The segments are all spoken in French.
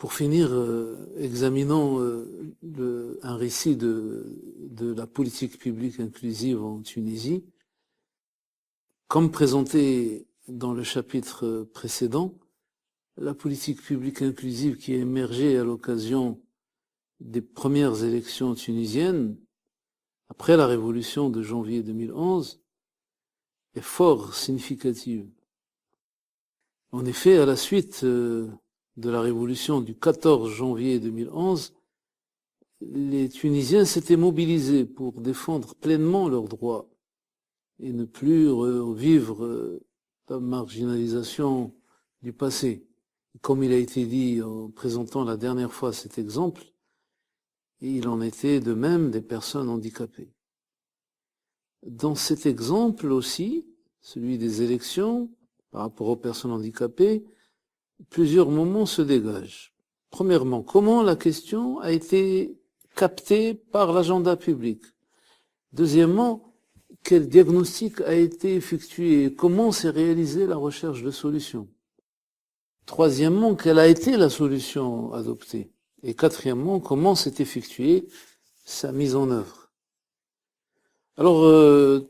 Pour finir, examinons un récit de la politique publique inclusive en Tunisie. Comme présenté dans le chapitre précédent, la politique publique inclusive qui a émergé à l'occasion des premières élections tunisiennes, après la révolution de janvier 2011, est fort significative. En effet, à la suite de la révolution du 14 janvier 2011, les Tunisiens s'étaient mobilisés pour défendre pleinement leurs droits et ne plus revivre la marginalisation du passé. Comme il a été dit en présentant la dernière fois cet exemple, il en était de même des personnes handicapées. Dans cet exemple aussi, celui des élections, par rapport aux personnes handicapées, plusieurs moments se dégagent. Premièrement, comment la question a été captée par l'agenda public? Deuxièmement, quel diagnostic a été effectué et comment s'est réalisée la recherche de solutions? Troisièmement, quelle a été la solution adoptée? Et quatrièmement, comment s'est effectuée sa mise en œuvre? Alors,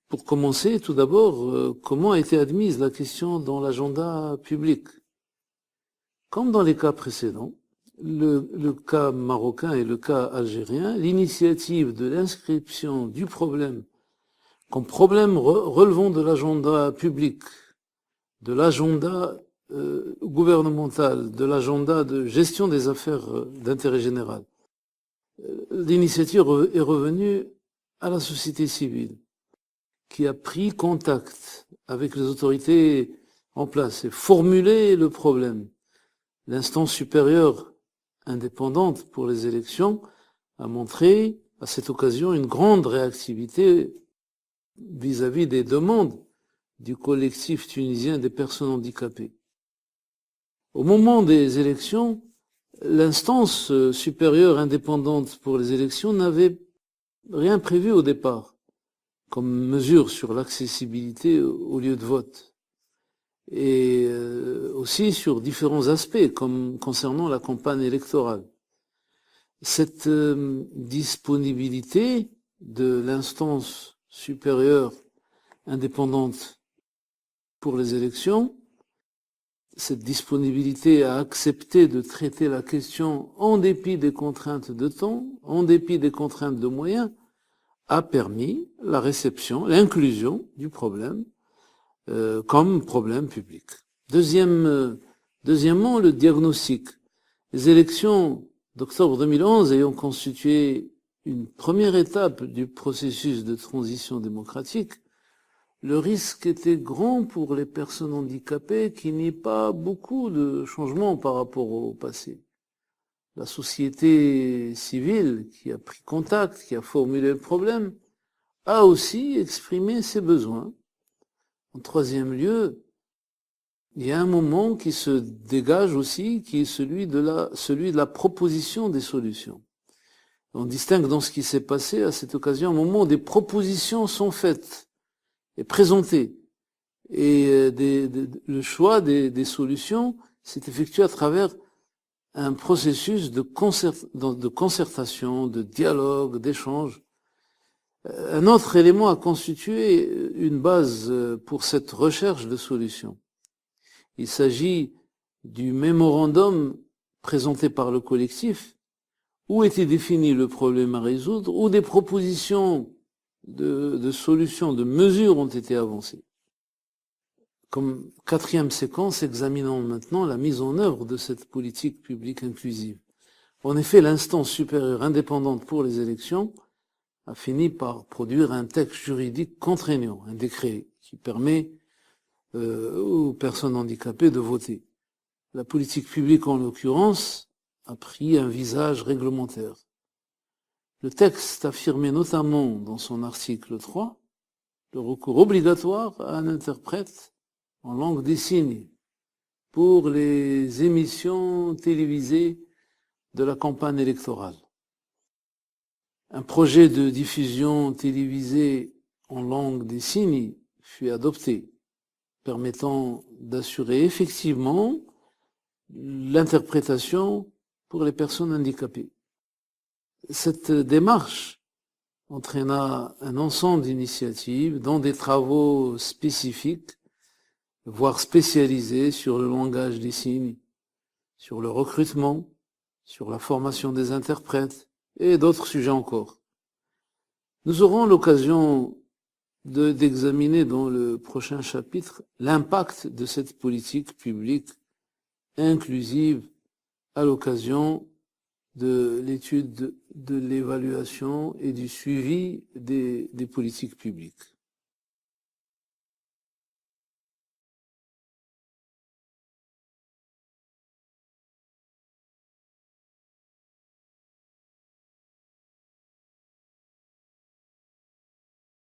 pour commencer, tout d'abord, comment a été admise la question dans l'agenda public? Comme dans les cas précédents, le cas marocain et le cas algérien, l'initiative de l'inscription du problème comme problème relevant de l'agenda public, de l'agenda gouvernemental, de l'agenda de gestion des affaires d'intérêt général. L'initiative est revenue à la société civile, qui a pris contact avec les autorités en place et formulé le problème. L'instance supérieure indépendante pour les élections a montré à cette occasion une grande réactivité vis-à-vis des demandes du collectif tunisien des personnes handicapées. Au moment des élections, l'instance supérieure indépendante pour les élections n'avait rien prévu au départ, comme mesure sur l'accessibilité aux lieux de vote, et aussi sur différents aspects, comme concernant la campagne électorale. Cette disponibilité de l'instance supérieure indépendante pour les élections, cette disponibilité à accepter de traiter la question en dépit des contraintes de temps, en dépit des contraintes de moyens, a permis la réception, l'inclusion du problème comme problème public. Deuxièmement, le diagnostic. Les élections d'octobre 2011 ayant constitué une première étape du processus de transition démocratique, le risque était grand pour les personnes handicapées qu'il n'y ait pas beaucoup de changements par rapport au passé. La société civile qui a pris contact, qui a formulé le problème, a aussi exprimé ses besoins. En troisième lieu, il y a un moment qui se dégage aussi, qui est celui de la proposition des solutions. On distingue dans ce qui s'est passé à cette occasion un moment où des propositions sont faites et présentées. Et le choix des solutions s'est effectué à travers un processus de concertation, de dialogue, d'échange. Un autre élément a constitué une base pour cette recherche de solutions. Il s'agit du mémorandum présenté par le collectif, où était défini le problème à résoudre, où des propositions de solutions, de mesures ont été avancées. Comme quatrième séquence, examinons maintenant la mise en œuvre de cette politique publique inclusive. En effet, l'instance supérieure indépendante pour les élections a fini par produire un texte juridique contraignant, un décret qui permet aux personnes handicapées de voter. La politique publique, en l'occurrence, a pris un visage réglementaire. Le texte affirmait notamment dans son article 3 le recours obligatoire à un interprète en langue des signes pour les émissions télévisées de la campagne électorale. Un projet de diffusion télévisée en langue des signes fut adopté, permettant d'assurer effectivement l'interprétation pour les personnes handicapées. Cette démarche entraîna un ensemble d'initiatives dans des travaux spécifiques, voire spécialisés sur le langage des signes, sur le recrutement, sur la formation des interprètes et d'autres sujets encore. Nous aurons l'occasion d'examiner dans le prochain chapitre l'impact de cette politique publique inclusive à l'occasion de l'étude de l'évaluation et du suivi des politiques publiques.